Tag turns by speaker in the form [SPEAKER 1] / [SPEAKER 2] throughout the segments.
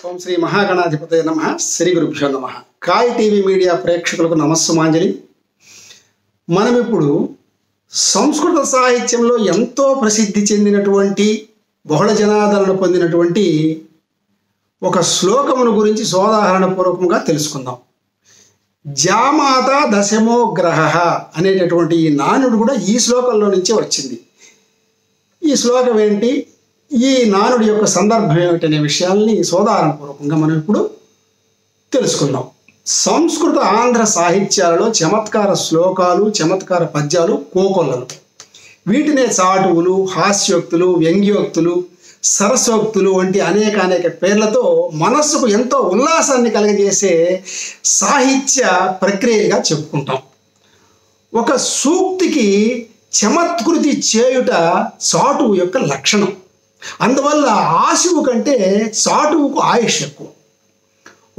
[SPEAKER 1] ఓం శ్రీ మహాగణాధిపతయ నమః. శ్రీ గురుభ్యో నమః. కాయ్ టీవీ మీడియా ప్రేక్షకులకు నమస్సుమాంజలి. మనం ఇప్పుడు సంస్కృత సాహిత్యంలో ఎంతో ప్రసిద్ధి చెందినటువంటి బహుళ జనాదరణ పొందినటువంటి ఒక శ్లోకమును గురించి సోదాహరణపూర్వకంగా తెలుసుకుందాం. జామాత దశమో గ్రహ అనేటటువంటి ఈ నానుడు కూడా ఈ శ్లోకంలో నుంచే వచ్చింది. ఈ శ్లోకం ఏంటి, ఈ నానుడి యొక్క సందర్భం ఏమిటనే విషయాల్ని సోదాహరణపూర్వకంగా మనం ఇప్పుడు తెలుసుకుందాం. సంస్కృత ఆంధ్ర సాహిత్యాలలో చమత్కార శ్లోకాలు, చమత్కార పద్యాలు కోకొల్లలు. వీటినే చాటువులు, హాస్యోక్తులు, వ్యంగ్యోక్తులు, సరసోక్తులు వంటి అనేక పేర్లతో మనస్సుకు ఎంతో ఉల్లాసాన్ని కలగజేసే సాహిత్య ప్రక్రియగా చెప్పుకుంటాం. ఒక సూక్తికి చమత్కృతి చేయుట చాటువు యొక్క లక్షణం. అందువల్ల ఆశువు కంటే చాటువుకు ఆయుష్ ఎక్కువ.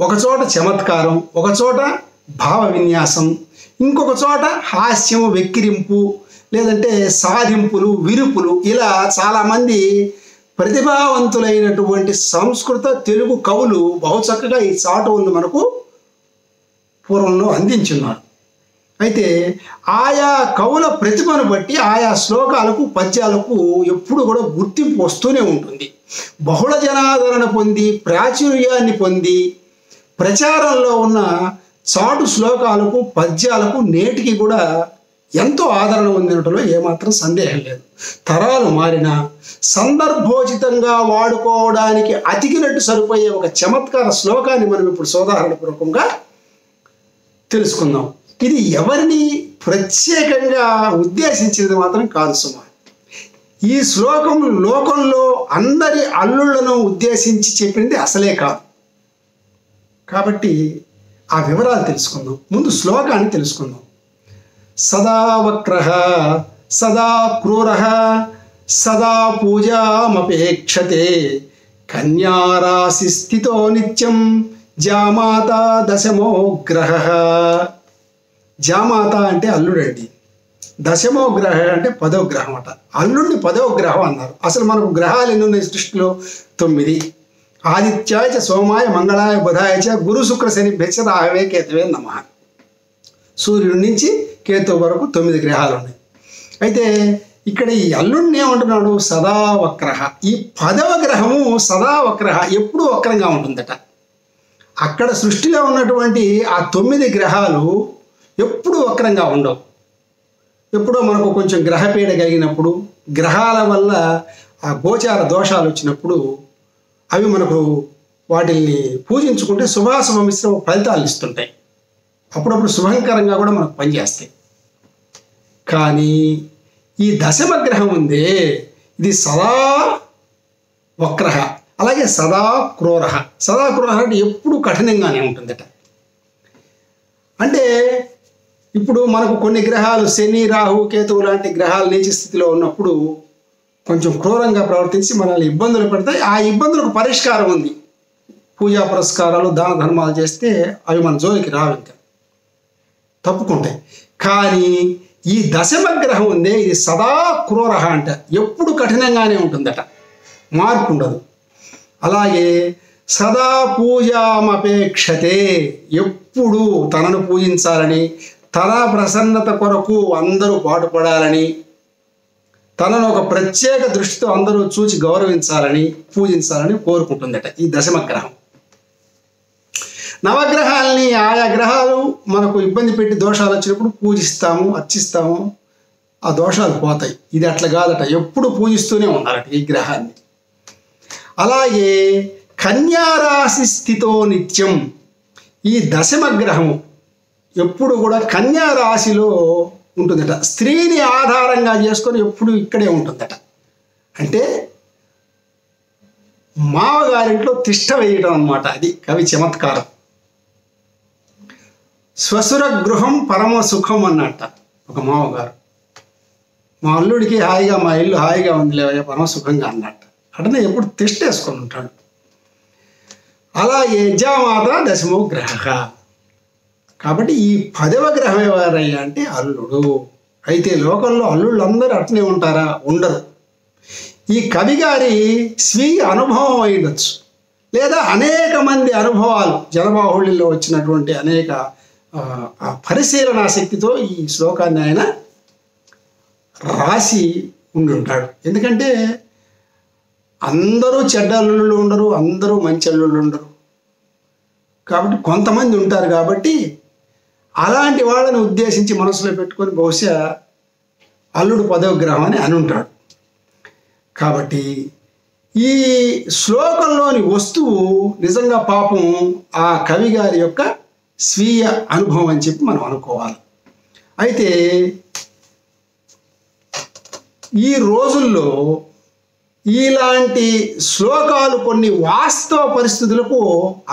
[SPEAKER 1] ఒకచోట చమత్కారం, ఒకచోట భావ విన్యాసం, ఇంకొక చోట హాస్యం, వెక్కిరింపు, లేదంటే సాధింపులు, విరుపులు, ఇలా చాలామంది ప్రతిభావంతులైనటువంటి సంస్కృత తెలుగు కవులు బహు చక్కగా ఈ చాటువులను మనకు పూర్వంలో అందించున్నారు. అయితే ఆయా కవుల ప్రతిభను బట్టి ఆయా శ్లోకాలకు, పద్యాలకు ఎప్పుడు కూడా గుర్తింపు వస్తూనే ఉంటుంది. బహుళ జనాదరణ పొంది, ప్రాచుర్యాన్ని పొంది, ప్రచారంలో ఉన్న చాటు శ్లోకాలకు, పద్యాలకు నేటికి కూడా ఎంతో ఆదరణ పొందినట్లో ఏమాత్రం సందేహం లేదు. తరాలు మారినా సందర్భోచితంగా వాడుకోవడానికి అతికినట్టు సరిపోయే ఒక చమత్కార శ్లోకాన్ని మనం ఇప్పుడు సోదాహరణపూర్వకంగా తెలుసుకుందాం. ఇది ఎవరిని ప్రత్యేకంగా ఉద్దేశించినది మాత్రం కాదు సుమా. ఈ శ్లోకం లోకంలో అందరి అల్లుళ్లను ఉద్దేశించి చెప్పింది అసలే కాదు. కాబట్టి ఆ వివరాలు తెలుసుకుందాం. ముందు శ్లోకాన్ని తెలుసుకుందాం. సదా వక్రః సదా క్రూరః సదా పూజామపేక్షతే కన్యారాశి స్థితో నిత్యం జామాత దశమో గ్రహః. జామాత అంటే అల్లుడండి, దశమో గ్రహ అంటే 10వ గ్రహం అట. అల్లుడిని 10వ గ్రహం అన్నారు. అసలు మనకు గ్రహాలు ఎన్ని ఉన్నాయి సృష్టిలో? 9. ఆదిత్యాయ చ సోమాయ మంగళాయ బుధాయ చ గురు శుక్ర శని భ్యచ్చ రాహవే కేతువే నమః. సూర్యుడి నుంచి కేతు వరకు 9 గ్రహాలు ఉన్నాయి. అయితే ఇక్కడ ఈ అల్లుడిని ఏమంటున్నాడు? సదా వక్రః. ఈ 10వ గ్రహము సదా వక్రః, ఎప్పుడూ వక్రంగా ఉంటుందట. అక్కడ సృష్టిలో ఉన్నటువంటి ఆ 9 గ్రహాలు ఎప్పుడూ వక్రంగా ఉండవు. ఎప్పుడో మనకు కొంచెం గ్రహపీడ కలిగినప్పుడు, గ్రహాల వల్ల ఆ గోచార దోషాలు వచ్చినప్పుడు అవి మనకు వాటిని పూజించుకుంటే శుభాశుభ మిశ్రమ ఫలితాలు ఇస్తుంటాయి. అప్పుడప్పుడు శుభంకరంగా కూడా మనకు పనిచేస్తాయి. కానీ ఈ దశమ గ్రహం ఉందే, ఇది సదా వక్రః, అలాగే సదా క్రూరః. సదా క్రూరః అంటే ఎప్పుడు కఠినంగానే ఉంటుందట. అంటే ఇప్పుడు మనకు కొన్ని గ్రహాలు శని, రాహు, కేతువు లాంటి గ్రహాలు నీచ స్థితిలో ఉన్నప్పుడు కొంచెం క్రూరంగా ప్రవర్తించి మనల్ని ఇబ్బందులు పెడతాయి. ఆ ఇబ్బందులకు పరిష్కారం ఉంది. పూజా పురస్కారాలు, దాన ధర్మాలు చేస్తే అవి మన జోలికి రావు, ఇంకా తప్పుకుంటాయి. కానీ ఈ దశమ గ్రహం ఉందే, ఇది సదా క్రూరః అంట, ఎప్పుడు కఠినంగానే ఉంటుందట, మార్పు ఉండదు. అలాగే సదా పూజామపేక్షతే, ఎప్పుడు తనను పూజించాలని, తన ప్రసన్నత కొరకు అందరూ పాటుపడాలని, తనను ఒక ప్రత్యేక దృష్టితో అందరూ చూచి గౌరవించాలని, పూజించాలని కోరుకుంటుందట ఈ దశమగ్రహం. నవగ్రహాలని ఆయా గ్రహాలు మనకు ఇబ్బంది పెట్టి దోషాలు వచ్చినప్పుడు పూజిస్తాము, అర్చిస్తాము, ఆ దోషాలు పోతాయి. ఇది అట్లా కాదట, ఎప్పుడు పూజిస్తూనే ఉండాలట ఈ గ్రహాన్ని. అలాగే కన్యారాశి స్థితో నిత్యం, ఈ దశమగ్రహము ఎప్పుడు కూడా కన్యా రాశిలో ఉంటుందట. స్త్రీని ఆధారంగా చేసుకొని ఎప్పుడు ఇక్కడే ఉంటుందట. అంటే మావగారింట్లో తిష్ట వేయడం అన్నమాట. అది కవి చమత్కారం. స్వసుర గృహం పరమ సుఖం అన్నట్ట ఒక మావగారు. మా అల్లుడికి హాయిగా, మా ఇల్లు హాయిగా ఉంది లేవయ్యా, పరమ సుఖంగా అన్నట్ట. అటనే ఎప్పుడు తిష్ట వేసుకొని ఉంటాడు. అలాగే జామాత దశమో గ్రహ. కాబట్టి ఈ 10వ గ్రహం ఎవరయ్యా అంటే అల్లుడు. అయితే లోకంలో అల్లుళ్ళు అందరూ అట్నే ఉంటారా? ఉండరు. ఈ కవి గారి స్వీయ అనుభవం అయ్యొచ్చు. లేదా అనేక మంది అనుభవాలు జనబాహుళ్యంలో వచ్చినటువంటి అనేక ఆ పరిశీలనా శక్తితో ఈ శ్లోకాన్ని ఆయన రాసి ఉండి ఉంటాడు. ఎందుకంటే అందరూ చెడ్డ అల్లుళ్ళు ఉండరు, అందరూ మంచి అల్లుళ్ళు ఉండరు. కాబట్టి కొంతమంది ఉంటారు. కాబట్టి అలాంటి వాళ్ళని ఉద్దేశించి మనసులో పెట్టుకొని బహుశా అల్లుడు పదవిగ్రహం అని ఉంటాడు. కాబట్టి ఈ శ్లోకంలోని వస్తువు నిజంగా పాపం ఆ కవి గారి యొక్క స్వీయ అనుభవం అని చెప్పి మనం అనుకోవాలి. అయితే ఈ రోజుల్లో ఇలాంటి శ్లోకాలు కొన్ని వాస్తవ పరిస్థితులకు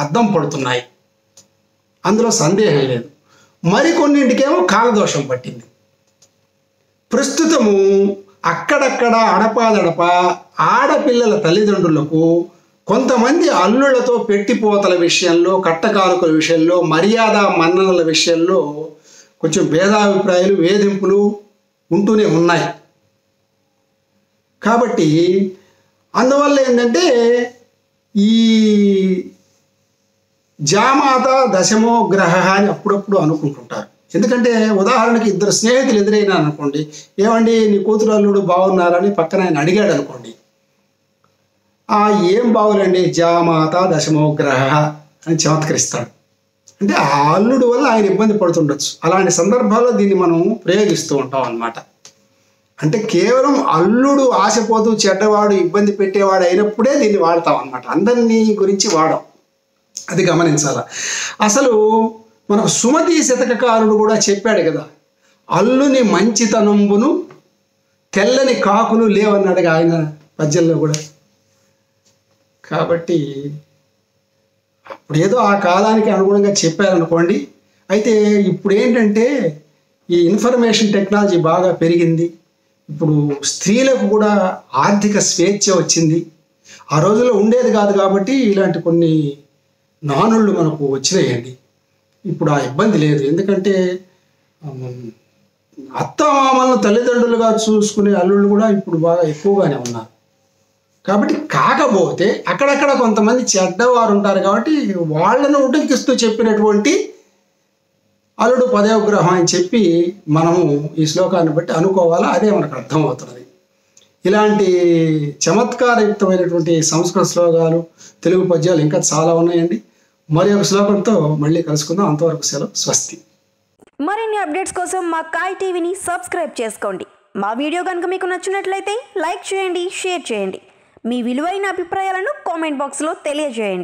[SPEAKER 1] అద్దం పడుతున్నాయి, అందులో సందేహం లేదు. మరికొన్నింటికేమో కాలదోషం పట్టింది. ప్రస్తుతము అక్కడక్కడ అడపాదడప ఆడపిల్లల తల్లిదండ్రులకు కొంతమంది అల్లుళ్లతో పెట్టిపోతల విషయంలో, కట్టకానుకల విషయంలో, మర్యాద మన్ననల విషయంలో కొంచెం భేదాభిప్రాయాలు, వేధింపులు ఉంటూనే ఉన్నాయి. కాబట్టి అందువల్ల ఏంటంటే ఈ జామాత దశమో గ్రహ అని అప్పుడప్పుడు అనుకుంటుంటారు. ఎందుకంటే ఉదాహరణకి ఇద్దరు స్నేహితులు ఎదురైనా అనుకోండి, ఏమండి నీ కూతురు అల్లుడు బాగున్నారని పక్కన ఆయన అడిగాడు అనుకోండి, ఏం బాగులండి జామాత దశమో గ్రహ అని చమత్కరిస్తాడు. అంటే ఆ అల్లుడు వల్ల ఆయన ఇబ్బంది పడుతుండొచ్చు. అలాంటి సందర్భాల్లో దీన్ని మనం ప్రయోగిస్తూ ఉంటాం అన్నమాట. అంటే కేవలం అల్లుడు ఆశపోతూ చెడ్డవాడు ఇబ్బంది పెట్టేవాడు అయినప్పుడే దీన్ని వాడతాం అన్నమాట. అందరినీ గురించి వాడం, అది గమనించాల. అసలు మనకు సుమతి శతకకారుడు కూడా చెప్పాడు కదా, అల్లుని మంచితనంబును తెల్లని కాకులు లేవన్నాడుగా ఆయన పద్యంలో కూడా. కాబట్టి అప్పుడేదో ఆ కాలానికి అనుగుణంగా చెప్పారనుకోండి. అయితే ఇప్పుడు ఏంటంటే ఈ ఇన్ఫర్మేషన్ టెక్నాలజీ బాగా పెరిగింది. ఇప్పుడు స్త్రీలకు కూడా ఆర్థిక స్వేచ్ఛ వచ్చింది. ఆ రోజుల్లో ఉండేది కాదు. కాబట్టి ఇలాంటి కొన్ని నానుళ్ళు మనకు వచ్చినాయండి. ఇప్పుడు ఆ ఇబ్బంది లేదు. ఎందుకంటే అత్తమామలను తల్లిదండ్రులుగా చూసుకునే అల్లుళ్ళు కూడా ఇప్పుడు బాగా ఎక్కువగానే ఉన్నారు. కాబట్టి కాకపోతే అక్కడక్కడ కొంతమంది చెడ్డవారు ఉంటారు. కాబట్టి వాళ్ళను ఉటంకిస్తూ చెప్పినటువంటి అల్లుడు పదవిగ్రహం అని చెప్పి మనము ఈ శ్లోకాన్ని బట్టి అనుకోవాలా, అదే మనకు అర్థమవుతున్నది. ఇలాంటి చమత్కారయుక్తమైనటువంటి సంస్కృత శ్లోకాలు, తెలుగు పద్యాలు ఇంకా చాలా ఉన్నాయండి. మరి ఒక శ్లోకంతో మళ్ళీ కలుసుకుందాం. అంతవరకు సెలవు, స్వస్తి.
[SPEAKER 2] మరిన్ని అప్డేట్స్ కోసం మా కాయ్ టీవీని సబ్స్క్రైబ్ చేసుకోండి. మా వీడియో కనుక మీకు నచ్చినట్లయితే లైక్ చేయండి, షేర్ చేయండి. మీ విలువైన అభిప్రాయాలను కామెంట్ బాక్స్లో తెలియజేయండి.